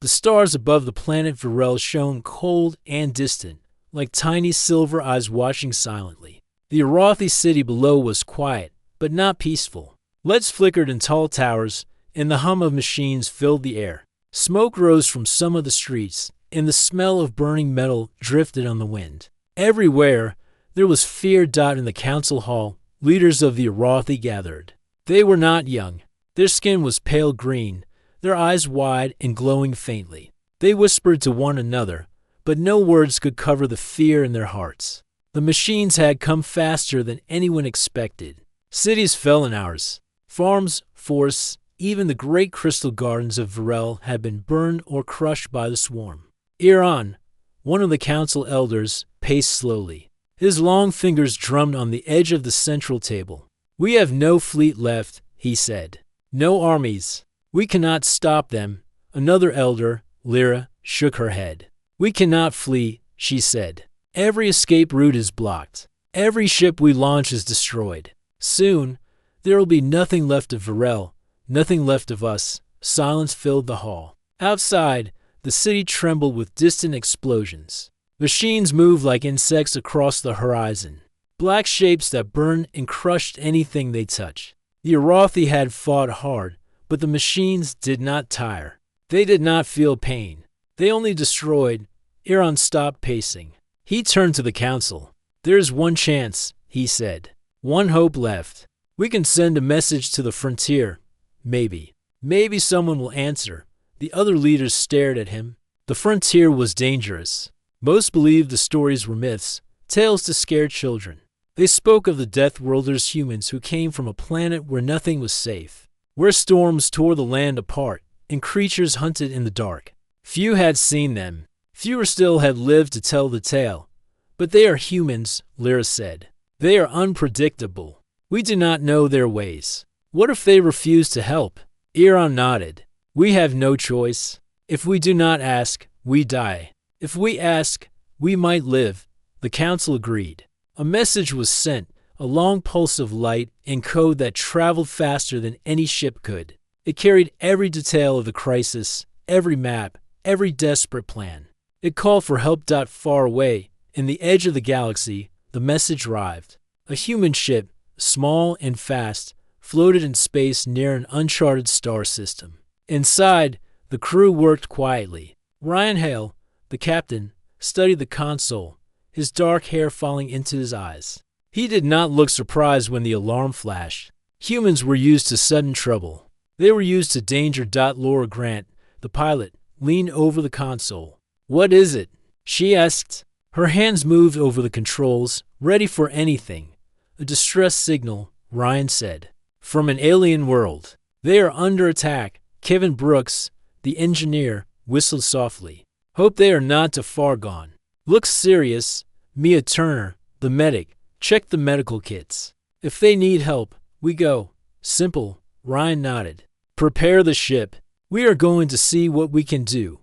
The stars above the planet Varel shone cold and distant, like tiny silver eyes watching silently. The Arathi city below was quiet, but not peaceful. Lights flickered in tall towers, and the hum of machines filled the air. Smoke rose from some of the streets, and the smell of burning metal drifted on the wind. Everywhere, there was fear. In the council hall, leaders of the Arathi gathered. They were not young. Their skin was pale green, their eyes wide and glowing faintly. They whispered to one another, but no words could cover the fear in their hearts. The machines had come faster than anyone expected. Cities fell in hours. Farms, forests, even the great crystal gardens of Varel had been burned or crushed by the swarm. Iran, one of the council elders, paced slowly. His long fingers drummed on the edge of the central table. "We have no fleet left," he said. "No armies. We cannot stop them." Another elder, Lyra, shook her head. "We cannot flee," she said. "Every escape route is blocked. Every ship we launch is destroyed. Soon, there will be nothing left of Varel, nothing left of us." Silence filled the hall. Outside, the city trembled with distant explosions. Machines moved like insects across the horizon, black shapes that burned and crushed anything they touched. The Arathi had fought hard, but the machines did not tire. They did not feel pain. They only destroyed. Iran stopped pacing. He turned to the council. "There's one chance," he said. "One hope left. We can send a message to the frontier. Maybe. Maybe someone will answer." The other leaders stared at him. The frontier was dangerous. Most believed the stories were myths, tales to scare children. They spoke of the Deathworlders, humans who came from a planet where nothing was safe, where storms tore the land apart and creatures hunted in the dark. Few had seen them. Fewer still had lived to tell the tale. "But they are humans," Lyra said. "They are unpredictable. We do not know their ways. What if they refuse to help?" Iran nodded. "We have no choice. If we do not ask, we die. If we ask, we might live." The council agreed. A message was sent, a long pulse of light and code that traveled faster than any ship could. It carried every detail of the crisis, every map, every desperate plan. It called for help. Far away, in the edge of the galaxy, the message arrived. A human ship, small and fast, floated in space near an uncharted star system. Inside, the crew worked quietly. Ryan Hale, the captain, studied the console, his dark hair falling into his eyes. He did not look surprised when the alarm flashed. Humans were used to sudden trouble. They were used to danger. Laura Grant, the pilot, leaned over the console. "What is it?" she asked. Her hands moved over the controls, ready for anything. "A distress signal," Ryan said. "From an alien world. They are under attack." Kevin Brooks, the engineer, whistled softly. "Hope they are not too far gone." "Looks serious." Mia Turner, the medic, checked the medical kits. "If they need help, we go." "Simple," Ryan nodded. "Prepare the ship. We are going to see what we can do."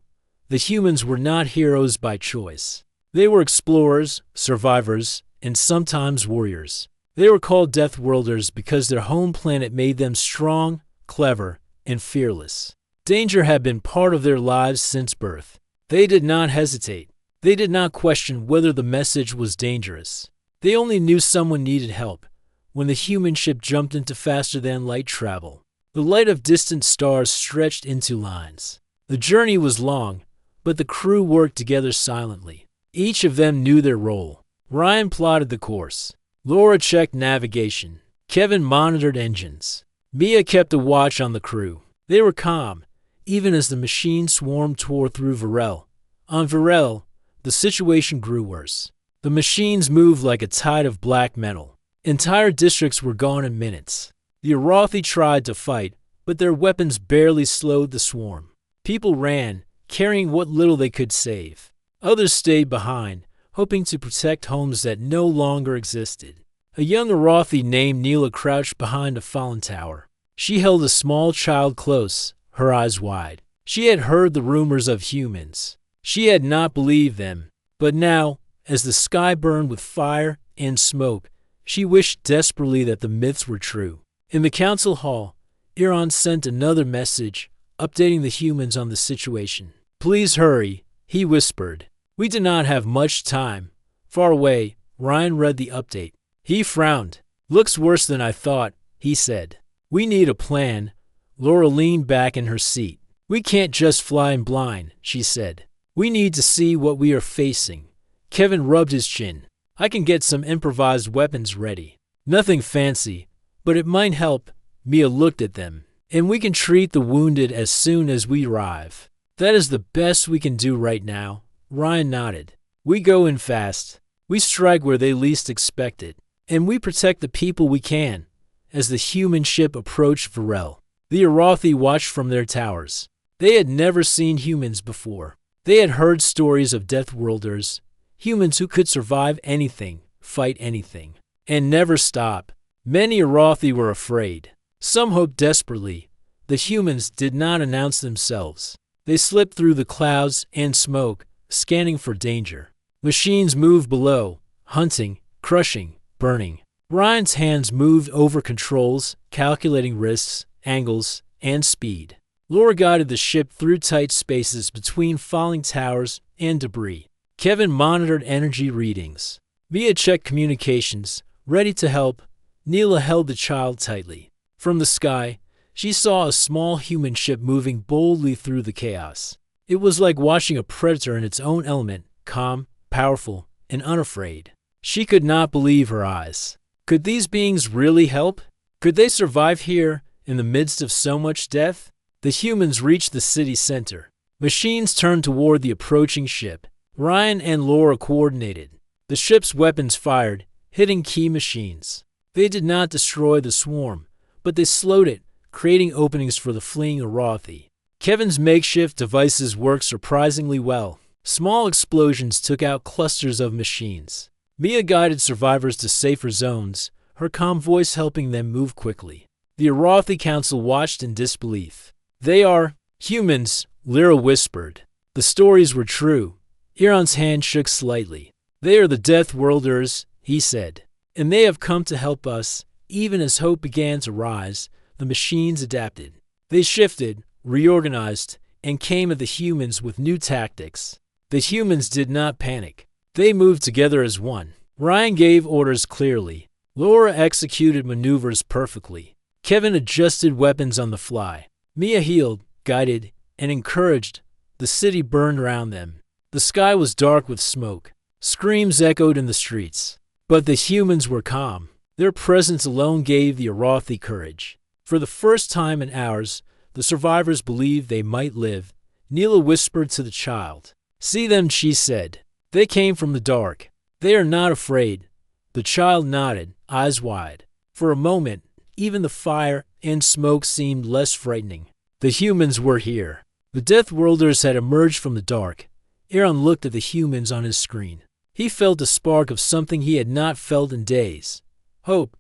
The humans were not heroes by choice. They were explorers, survivors, and sometimes warriors. They were called Deathworlders because their home planet made them strong, clever, and fearless. Danger had been part of their lives since birth. They did not hesitate. They did not question whether the message was dangerous. They only knew someone needed help when the human ship jumped into faster-than-light travel. The light of distant stars stretched into lines. The journey was long, but the crew worked together silently. Each of them knew their role. Ryan plotted the course. Laura checked navigation. Kevin monitored engines. Mia kept a watch on the crew. They were calm, even as the machine swarmed toward through Varel. On Varel, the situation grew worse. The machines moved like a tide of black metal. Entire districts were gone in minutes. The Arathi tried to fight, but their weapons barely slowed the swarm. People ran, carrying what little they could save. Others stayed behind, hoping to protect homes that no longer existed. A young Arathi named Neela crouched behind a fallen tower. She held a small child close, her eyes wide. She had heard the rumors of humans. She had not believed them. But now, as the sky burned with fire and smoke, she wished desperately that the myths were true. In the council hall, Iran sent another message, updating the humans on the situation. Please hurry, he whispered. We did not have much time. Far away, Ryan read the update. He frowned. Looks worse than I thought, he said. We need a plan. Laura leaned back in her seat. We can't just fly in blind, she said. We need to see what we are facing. Kevin rubbed his chin. I can get some improvised weapons ready. Nothing fancy, but it might help. Mia looked at them. And we can treat the wounded as soon as we arrive. That is the best we can do right now. Ryan nodded. We go in fast. We strike where they least expect it. And we protect the people we can. As the human ship approached Varel, the Arathi watched from their towers. They had never seen humans before. They had heard stories of Deathworlders, humans who could survive anything, fight anything, and never stop. Many Arathi were afraid. Some hoped desperately. The humans did not announce themselves. They slipped through the clouds and smoke, scanning for danger. Machines moved below, hunting, crushing, burning. Ryan's hands moved over controls, calculating risks, angles, and speed. Laura guided the ship through tight spaces between falling towers and debris. Kevin monitored energy readings. Mia checked communications, ready to help. Neela held the child tightly. From the sky, she saw a small human ship moving boldly through the chaos. It was like watching a predator in its own element, calm, powerful, and unafraid. She could not believe her eyes. Could these beings really help? Could they survive here, in the midst of so much death? The humans reached the city center. Machines turned toward the approaching ship. Ryan and Laura coordinated. The ship's weapons fired, hitting key machines. They did not destroy the swarm, but they slowed it, creating openings for the fleeing Arathi. Kevin's makeshift devices worked surprisingly well. Small explosions took out clusters of machines. Mia guided survivors to safer zones, her calm voice helping them move quickly. The Arathi Council watched in disbelief. They are humans, Lyra whispered. The stories were true. Iran's hand shook slightly. They are the Deathworlders, he said. And they have come to help us. Even as hope began to rise, the machines adapted. They shifted, reorganized, and came at the humans with new tactics. The humans did not panic. They moved together as one. Ryan gave orders clearly. Laura executed maneuvers perfectly. Kevin adjusted weapons on the fly. Mia healed, guided, and encouraged. The city burned around them. The sky was dark with smoke. Screams echoed in the streets. But the humans were calm. Their presence alone gave the Arathi courage. For the first time in hours, the survivors believed they might live. Neela whispered to the child. See them, she said. They came from the dark. They are not afraid. The child nodded, eyes wide. For a moment, even the fire and smoke seemed less frightening. The humans were here. The Deathworlders had emerged from the dark. Aaron looked at the humans on his screen. He felt a spark of something he had not felt in days. Hope.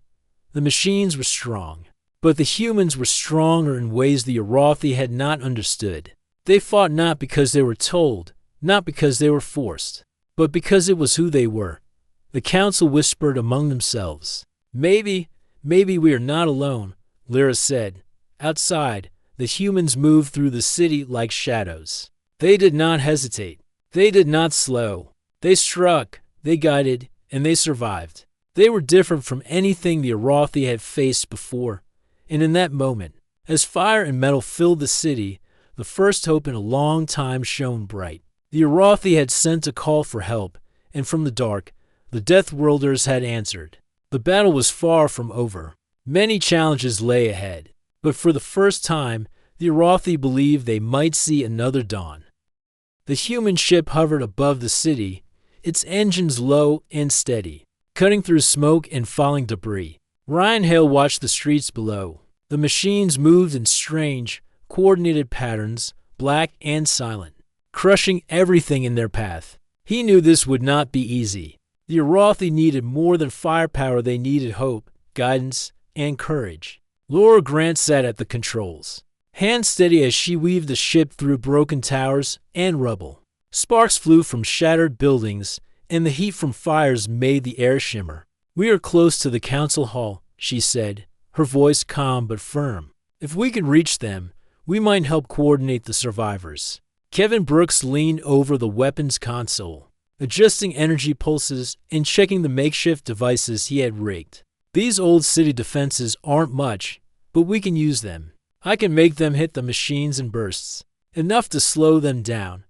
The machines were strong. But the humans were stronger in ways the Arathi had not understood. They fought not because they were told, not because they were forced, but because it was who they were. The council whispered among themselves. Maybe we are not alone, Lyra said. Outside, the humans moved through the city like shadows. They did not hesitate. They did not slow. They struck, they guided, and they survived. They were different from anything the Arathi had faced before. And in that moment, as fire and metal filled the city, the first hope in a long time shone bright. The Arathi had sent a call for help, and from the dark, the Deathworlders had answered. The battle was far from over. Many challenges lay ahead, but for the first time, the Arathi believed they might see another dawn. The human ship hovered above the city, its engines low and steady, cutting through smoke and falling debris. Ryan Hale watched the streets below. The machines moved in strange, coordinated patterns, black and silent, crushing everything in their path. He knew this would not be easy. The Arathi needed more than firepower, they needed hope, guidance, and courage. Laura Grant sat at the controls, hands steady as she weaved the ship through broken towers and rubble. Sparks flew from shattered buildings, and the heat from fires made the air shimmer. We are close to the council hall, she said, her voice calm but firm. If we could reach them, we might help coordinate the survivors. Kevin Brooks leaned over the weapons console, adjusting energy pulses and checking the makeshift devices he had rigged. These old city defenses aren't much, but we can use them. I can make them hit the machines in bursts, enough to slow them down.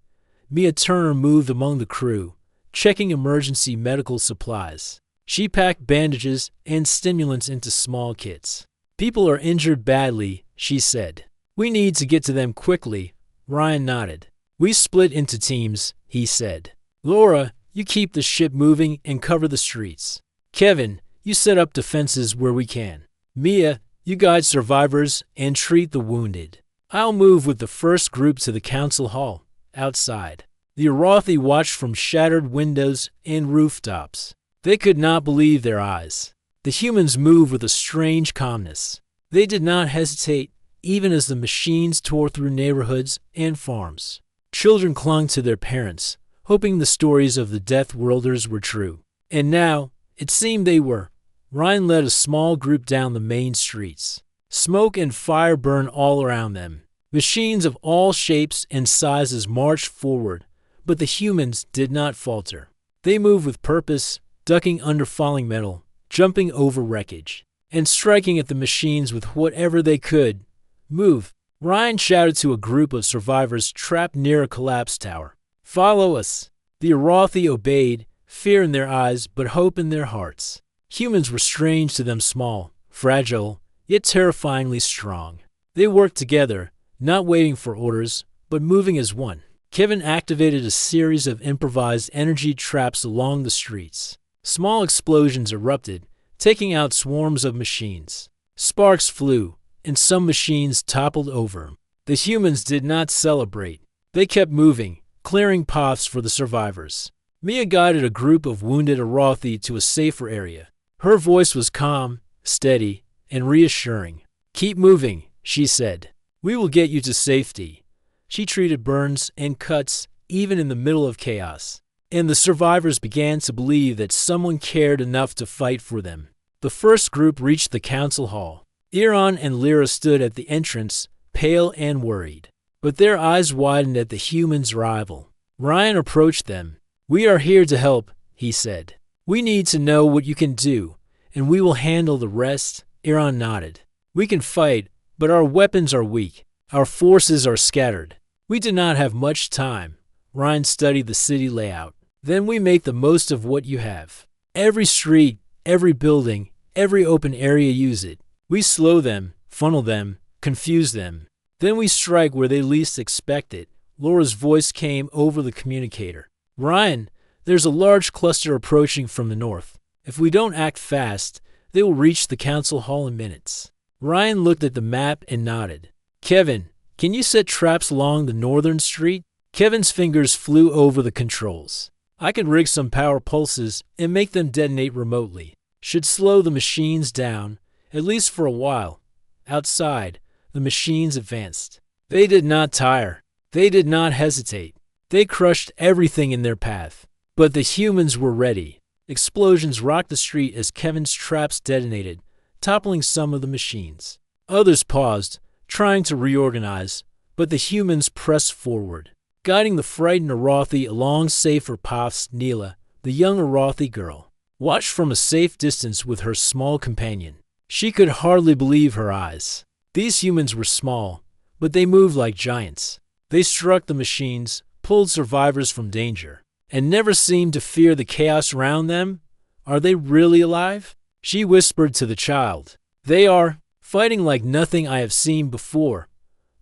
Mia Turner moved among the crew, checking emergency medical supplies. She packed bandages and stimulants into small kits. People are injured badly, she said. We need to get to them quickly. Ryan nodded. We split into teams, he said. Laura, you keep the ship moving and cover the streets. Kevin, you set up defenses where we can. Mia, you guide survivors and treat the wounded. I'll move with the first group to the council hall, outside. The Arathi watched from shattered windows and rooftops. They could not believe their eyes. The humans moved with a strange calmness. They did not hesitate, even as the machines tore through neighborhoods and farms. Children clung to their parents, hoping the stories of the Deathworlders were true. And now, it seemed they were. Ryan led a small group down the main streets. Smoke and fire burned all around them. Machines of all shapes and sizes marched forward, but the humans did not falter. They moved with purpose, ducking under falling metal, jumping over wreckage, and striking at the machines with whatever they could. Move. Ryan shouted to a group of survivors trapped near a collapsed tower. Follow us. The Arathi obeyed, fear in their eyes but hope in their hearts. Humans were strange to them, small, fragile, yet terrifyingly strong. They worked together, not waiting for orders, but moving as one. Kevin activated a series of improvised energy traps along the streets. Small explosions erupted, taking out swarms of machines. Sparks flew, and some machines toppled over. The humans did not celebrate. They kept moving, clearing paths for the survivors. Mia guided a group of wounded Arathi to a safer area. Her voice was calm, steady, and reassuring. Keep moving, she said. We will get you to safety. She treated burns and cuts even in the middle of chaos. And the survivors began to believe that someone cared enough to fight for them. The first group reached the council hall. Iran and Lyra stood at the entrance, pale and worried. But their eyes widened at the humans' arrival. Ryan approached them. We are here to help, he said. We need to know what you can do, and we will handle the rest. Iran nodded. We can fight, but our weapons are weak. Our forces are scattered. We do not have much time. Ryan studied the city layout. Then we make the most of what you have. Every street, every building, every open area, use it. We slow them, funnel them, confuse them. Then we strike where they least expect it. Laura's voice came over the communicator. Ryan, there's a large cluster approaching from the north. If we don't act fast, they will reach the council hall in minutes. Ryan looked at the map and nodded. Kevin, can you set traps along the northern street? Kevin's fingers flew over the controls. I can rig some power pulses and make them detonate remotely. Should slow the machines down, at least for a while. Outside, the machines advanced. They did not tire. They did not hesitate. They crushed everything in their path. But the humans were ready. Explosions rocked the street as Kevin's traps detonated, toppling some of the machines. Others paused, trying to reorganize, but the humans pressed forward. Guiding the frightened Arathi along safer paths, Neela, the young Arathi girl, watched from a safe distance with her small companion. She could hardly believe her eyes. These humans were small, but they moved like giants. They struck the machines, pulled survivors from danger, and never seemed to fear the chaos around them. Are they really alive? She whispered to the child. They are, fighting like nothing I have seen before.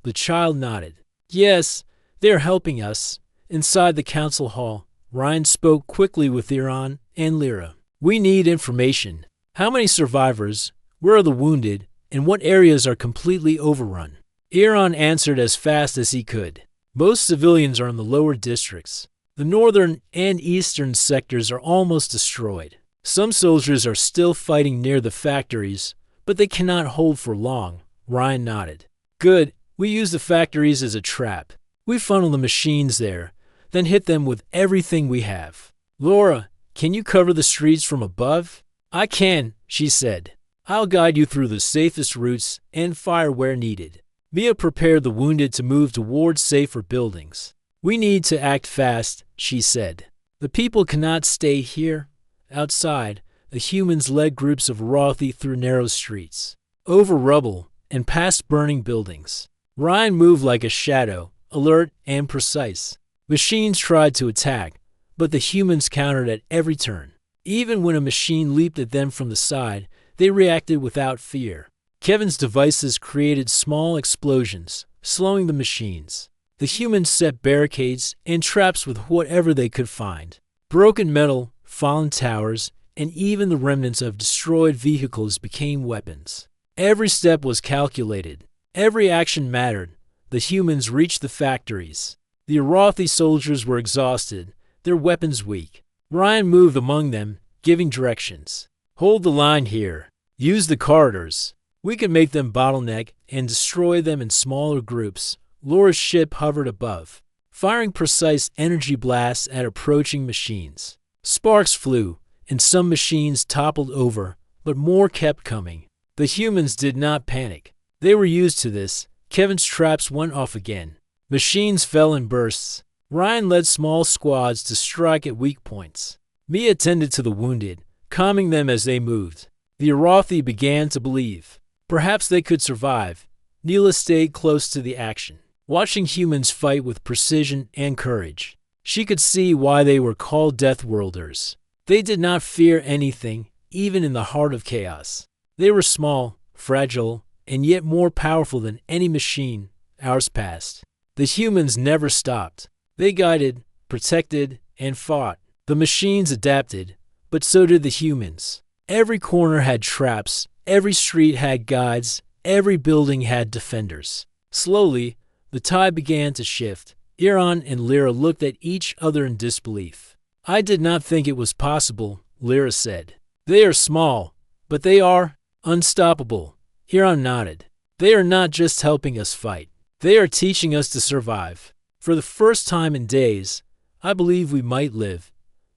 The child nodded. Yes, they are helping us. Inside the council hall, Ryan spoke quickly with Iran and Lyra. We need information. How many survivors? Where are the wounded? And what areas are completely overrun? Iran answered as fast as he could. Most civilians are in the lower districts. The northern and eastern sectors are almost destroyed. Some soldiers are still fighting near the factories, but they cannot hold for long. Ryan nodded. Good. We use the factories as a trap. We funnel the machines there, then hit them with everything we have. Laura, can you cover the streets from above? I can, she said. I'll guide you through the safest routes and fire where needed. Mia prepared the wounded to move towards safer buildings. We need to act fast, she said. The people cannot stay here. Outside, the humans led groups of Rothi through narrow streets, over rubble, and past burning buildings. Ryan moved like a shadow, alert and precise. Machines tried to attack, but the humans countered at every turn. Even when a machine leaped at them from the side, they reacted without fear. Kevin's devices created small explosions, slowing the machines. The humans set barricades and traps with whatever they could find. Broken metal, fallen towers, and even the remnants of destroyed vehicles became weapons. Every step was calculated. Every action mattered. The humans reached the factories. The Arathi soldiers were exhausted, their weapons weak. Ryan moved among them, giving directions. Hold the line here. Use the corridors. We can make them bottleneck and destroy them in smaller groups. Laura's ship hovered above, firing precise energy blasts at approaching machines. Sparks flew, and some machines toppled over, but more kept coming. The humans did not panic. They were used to this. Kevin's traps went off again. Machines fell in bursts. Ryan led small squads to strike at weak points. Mia tended to the wounded, calming them as they moved. The Arathi began to believe. Perhaps they could survive. Neela stayed close to the action, watching humans fight with precision and courage. She could see why they were called Deathworlders. They did not fear anything, even in the heart of chaos. They were small, fragile, and yet more powerful than any machine, hours past. The humans never stopped. They guided, protected, and fought. The machines adapted, but so did the humans. Every corner had traps, every street had guides, every building had defenders. Slowly, the tide began to shift. Iran and Lyra looked at each other in disbelief. I did not think it was possible, Lyra said. They are small, but they are unstoppable. Iran nodded. They are not just helping us fight. They are teaching us to survive. For the first time in days, I believe we might live.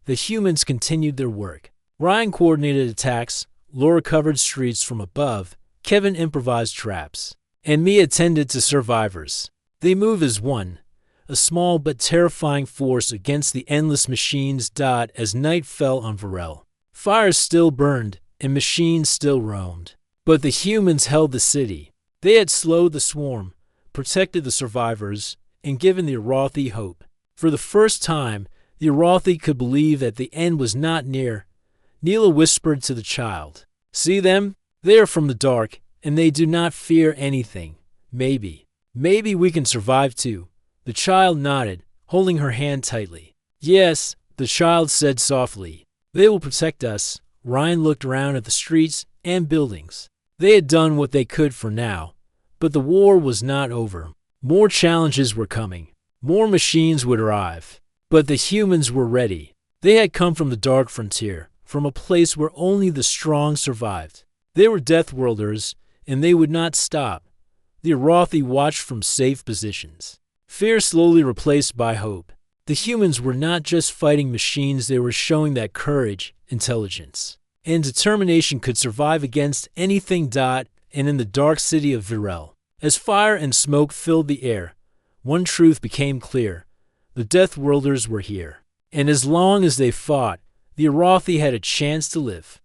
The humans continued their work. Ryan coordinated attacks, Laura covered streets from above, Kevin improvised traps, and Mia tended to survivors. They moved as one, a small but terrifying force against the endless machines. As night fell on Varel, fires still burned and machines still roamed. But the humans held the city. They had slowed the swarm, protected the survivors, and given the Arathi hope. For the first time, the Arathi could believe that the end was not near. Neela whispered to the child, "See them? They are from the dark, and they do not fear anything. Maybe we can survive too." The child nodded, holding her hand tightly. "Yes," the child said softly. "They will protect us." Ryan looked around at the streets and buildings. They had done what they could for now, but the war was not over. More challenges were coming. More machines would arrive. But the humans were ready. They had come from the dark frontier, from a place where only the strong survived. They were Deathworlders, and they would not stop. The Arathi watched from safe positions. Fear slowly replaced by hope. The humans were not just fighting machines, they were showing that courage, intelligence, and determination could survive against anything. And in the dark city of Virel, as fire and smoke filled the air, one truth became clear. The Deathworlders were here, and as long as they fought, the Arathi had a chance to live.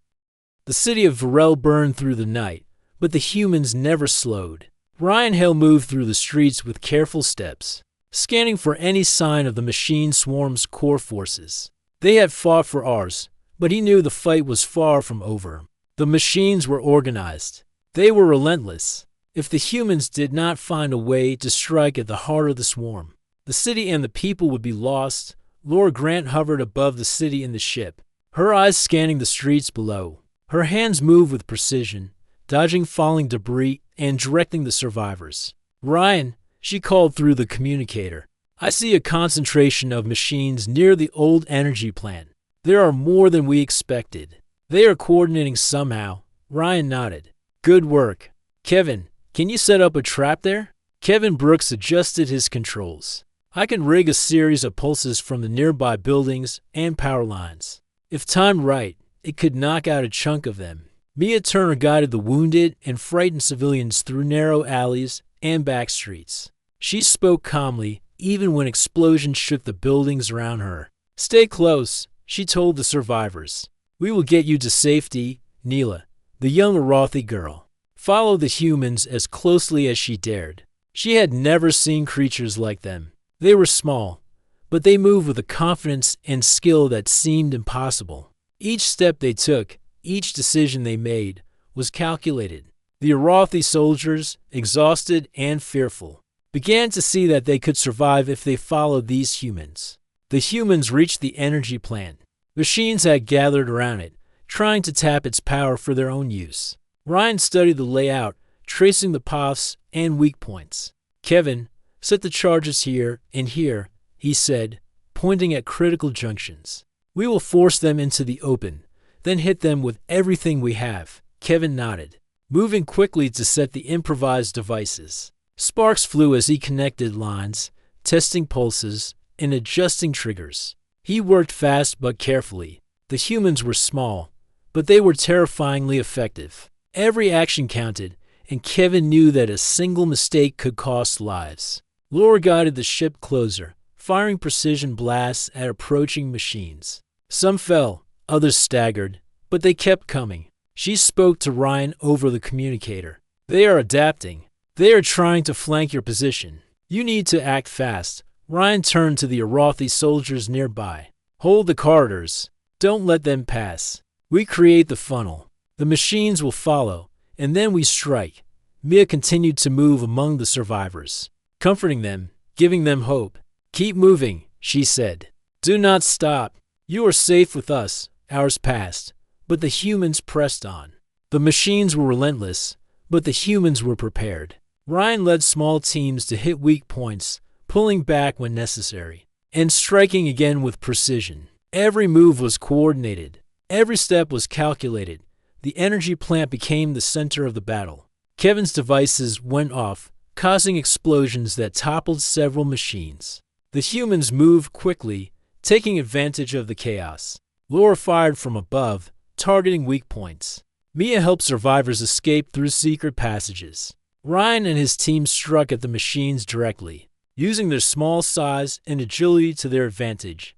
The city of Virel burned through the night, but the humans never slowed. Ryan Hale moved through the streets with careful steps, scanning for any sign of the machine swarm's core forces. They had fought for hours, but he knew the fight was far from over. The machines were organized. They were relentless. If the humans did not find a way to strike at the heart of the swarm, the city and the people would be lost. Laura Grant hovered above the city in the ship, her eyes scanning the streets below. Her hands moved with precision, dodging falling debris and directing the survivors. "Ryan," she called through the communicator, "I see a concentration of machines near the old energy plant. There are more than we expected. They are coordinating somehow." Ryan nodded. "Good work. Kevin, can you set up a trap there?" Kevin Brooks adjusted his controls. "I can rig a series of pulses from the nearby buildings and power lines. If timed right, it could knock out a chunk of them." Mia Turner guided the wounded and frightened civilians through narrow alleys and back streets. She spoke calmly, even when explosions shook the buildings around her. "Stay close," she told the survivors. "We will get you to safety." Neela, the young Arathi girl, followed the humans as closely as she dared. She had never seen creatures like them. They were small, but they moved with a confidence and skill that seemed impossible. Each step they took, each decision they made, was calculated. The Arathi soldiers, exhausted and fearful, began to see that they could survive if they followed these humans. The humans reached the energy plant. Machines had gathered around it, trying to tap its power for their own use. Ryan studied the layout, tracing the paths and weak points. "Kevin, set the charges here and here," he said, pointing at critical junctions. "We will force them into the open, then hit them with everything we have." Kevin nodded, moving quickly to set the improvised devices. Sparks flew as he connected lines, testing pulses and adjusting triggers. He worked fast but carefully. The humans were small, but they were terrifyingly effective. Every action counted, and Kevin knew that a single mistake could cost lives. Laura guided the ship closer, firing precision blasts at approaching machines. Some fell, others staggered, but they kept coming. She spoke to Ryan over the communicator. "They are adapting. They are trying to flank your position. You need to act fast." Ryan turned to the Arathi soldiers nearby. "Hold the corridors. Don't let them pass. We create the funnel. The machines will follow, and then we strike." Mia continued to move among the survivors, comforting them, giving them hope. "Keep moving," she said. "Do not stop. You are safe with us." Hours passed, but the humans pressed on. The machines were relentless, but the humans were prepared. Ryan led small teams to hit weak points, pulling back when necessary, and striking again with precision. Every move was coordinated. Every step was calculated. The energy plant became the center of the battle. Kevin's devices went off, causing explosions that toppled several machines. The humans moved quickly, taking advantage of the chaos. Laura fired from above, targeting weak points. Mia helped survivors escape through secret passages. Ryan and his team struck at the machines directly, using their small size and agility to their advantage.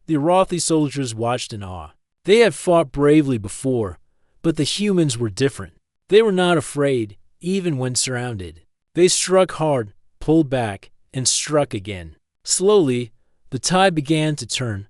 The Arathi soldiers watched in awe. They had fought bravely before, but the humans were different. They were not afraid, even when surrounded. They struck hard, pulled back, and struck again. Slowly, the tide began to turn.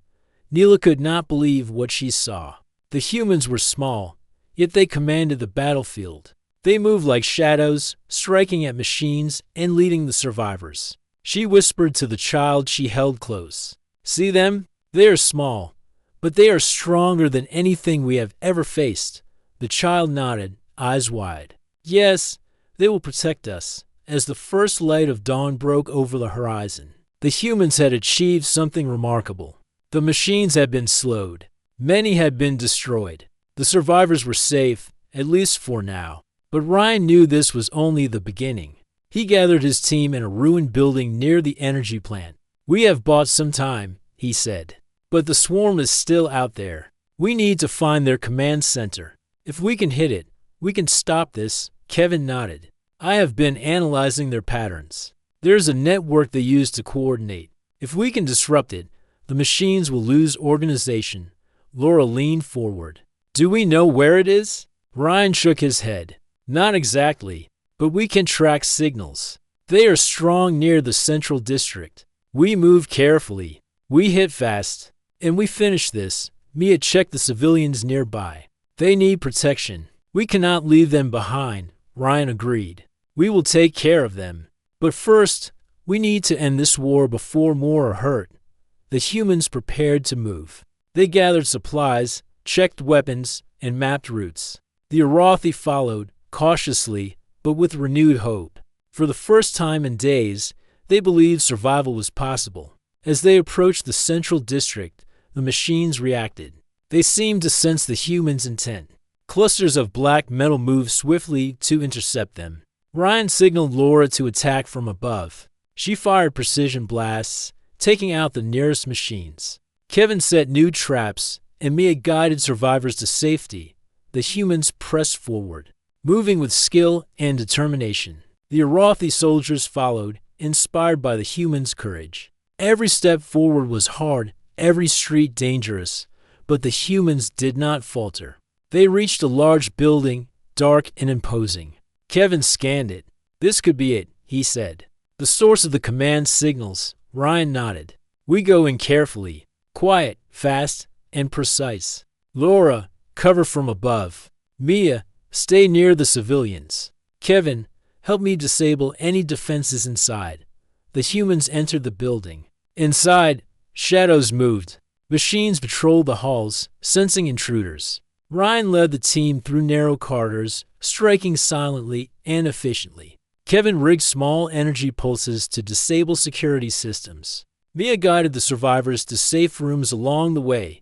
Neela could not believe what she saw. The humans were small, yet they commanded the battlefield. They moved like shadows, striking at machines and leading the survivors. She whispered to the child she held close. "See them? They are small, but they are stronger than anything we have ever faced." The child nodded, eyes wide. "Yes, they will protect us." As the first light of dawn broke over the horizon, the humans had achieved something remarkable. The machines had been slowed. Many had been destroyed. The survivors were safe, at least for now. But Ryan knew this was only the beginning. He gathered his team in a ruined building near the energy plant. "We have bought some time," he said. "But the swarm is still out there. We need to find their command center. If we can hit it, we can stop this." Kevin nodded. "I have been analyzing their patterns. There's a network they use to coordinate. If we can disrupt it, the machines will lose organization." Laura leaned forward. "Do we know where it is?" Ryan shook his head. "Not exactly, but we can track signals. They are strong near the central district. We move carefully. We hit fast. And we finish this." Mia checked the civilians nearby. "They need protection. We cannot leave them behind." Ryan agreed. "We will take care of them. But first, we need to end this war before more are hurt." The humans prepared to move. They gathered supplies, checked weapons, and mapped routes. The Arathi followed, cautiously, but with renewed hope. For the first time in days, they believed survival was possible. As they approached the central district, the machines reacted. They seemed to sense the humans' intent. Clusters of black metal moved swiftly to intercept them. Ryan signaled Laura to attack from above. She fired precision blasts, taking out the nearest machines. Kevin set new traps, and Mia guided survivors to safety. The humans pressed forward, moving with skill and determination. The Arathi soldiers followed, inspired by the humans' courage. Every step forward was hard, every street dangerous, but the humans did not falter. They reached a large building, dark and imposing. Kevin scanned it. "This could be it," he said. "The source of the command signals." Ryan nodded. "We go in carefully. Quiet, fast, and precise. Laura, cover from above. Mia, stay near the civilians. Kevin, help me disable any defenses inside." The humans entered the building. Inside, shadows moved. Machines patrolled the halls, sensing intruders. Ryan led the team through narrow corridors, striking silently and efficiently. Kevin rigged small energy pulses to disable security systems. Mia guided the survivors to safe rooms along the way.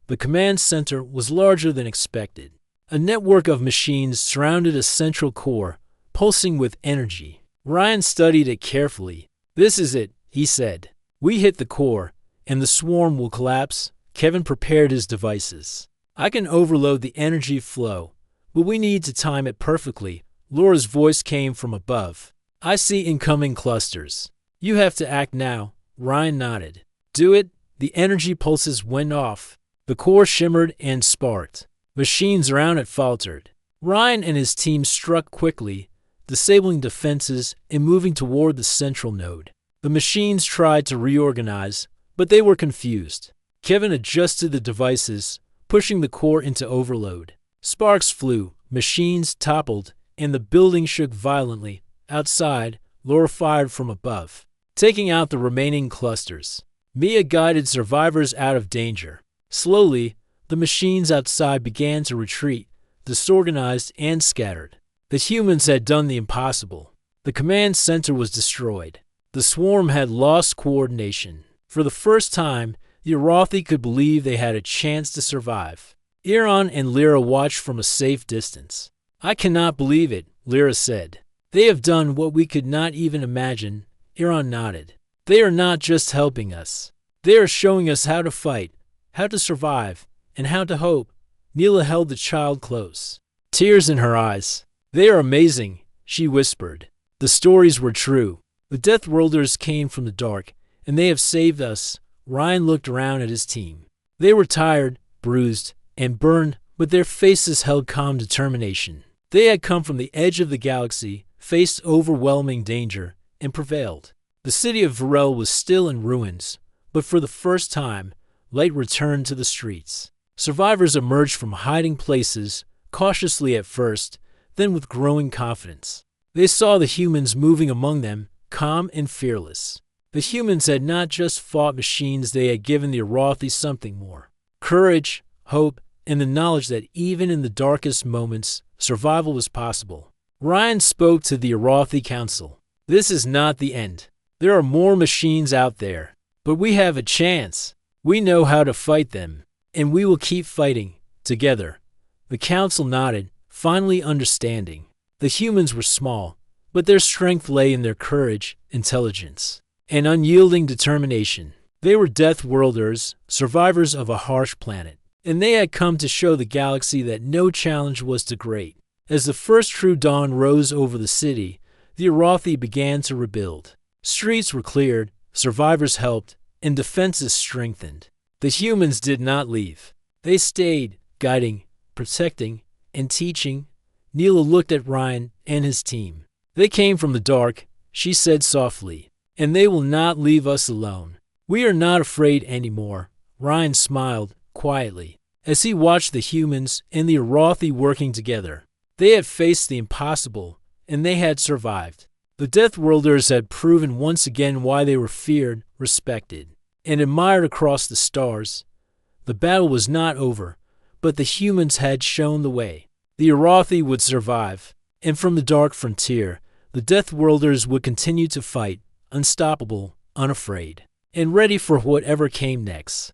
The command center was larger than expected. A network of machines surrounded a central core, pulsing with energy. Ryan studied it carefully. "This is it," he said. "We hit the core, and the swarm will collapse." Kevin prepared his devices. "I can overload the energy flow, but we need to time it perfectly." Laura's voice came from above. "I see incoming clusters. You have to act now." Ryan nodded. "Do it." The energy pulses went off. The core shimmered and sparked. Machines around it faltered. Ryan and his team struck quickly, disabling defenses and moving toward the central node. The machines tried to reorganize, but they were confused. Kevin adjusted the devices, pushing the core into overload. Sparks flew, machines toppled, and the building shook violently. Outside, Laura fired from above, taking out the remaining clusters. Mia guided survivors out of danger. Slowly, the machines outside began to retreat, disorganized and scattered. The humans had done the impossible. The command center was destroyed. The swarm had lost coordination. For the first time, the Arathi could believe they had a chance to survive. Iran and Lyra watched from a safe distance. "I cannot believe it," Lyra said. "They have done what we could not even imagine." Iran nodded. "They are not just helping us. They are showing us how to fight, how to survive, and how to hope." Neela held the child close, tears in her eyes. "They are amazing," she whispered. "The stories were true. The Deathworlders came from the dark, and they have saved us." Ryan looked around at his team. They were tired, bruised, and burned, but their faces held calm determination. They had come from the edge of the galaxy, faced overwhelming danger, and prevailed. The city of Varel was still in ruins, but for the first time, light returned to the streets. Survivors emerged from hiding places, cautiously at first, then with growing confidence. They saw the humans moving among them, calm and fearless. The humans had not just fought machines, they had given the Arathi something more. Courage, hope, and the knowledge that even in the darkest moments, survival was possible. Ryan spoke to the Arathi Council. "This is not the end. There are more machines out there, but we have a chance. We know how to fight them, and we will keep fighting, together." The council nodded, finally understanding. The humans were small, but their strength lay in their courage, intelligence, and unyielding determination. They were Deathworlders, survivors of a harsh planet, and they had come to show the galaxy that no challenge was too great. As the first true dawn rose over the city, the Arathi began to rebuild. Streets were cleared, survivors helped, and defenses strengthened. The humans did not leave. They stayed, guiding, protecting, and teaching. Neela looked at Ryan and his team. "They came from the dark," she said softly, "and they will not leave us alone. We are not afraid anymore." Ryan smiled quietly as he watched the humans and the Arathi working together. They had faced the impossible, and they had survived. The Deathworlders had proven once again why they were feared, respected, and admired across the stars. The battle was not over, but the humans had shown the way. The Arathi would survive, and from the dark frontier, the Deathworlders would continue to fight, unstoppable, unafraid, and ready for whatever came next.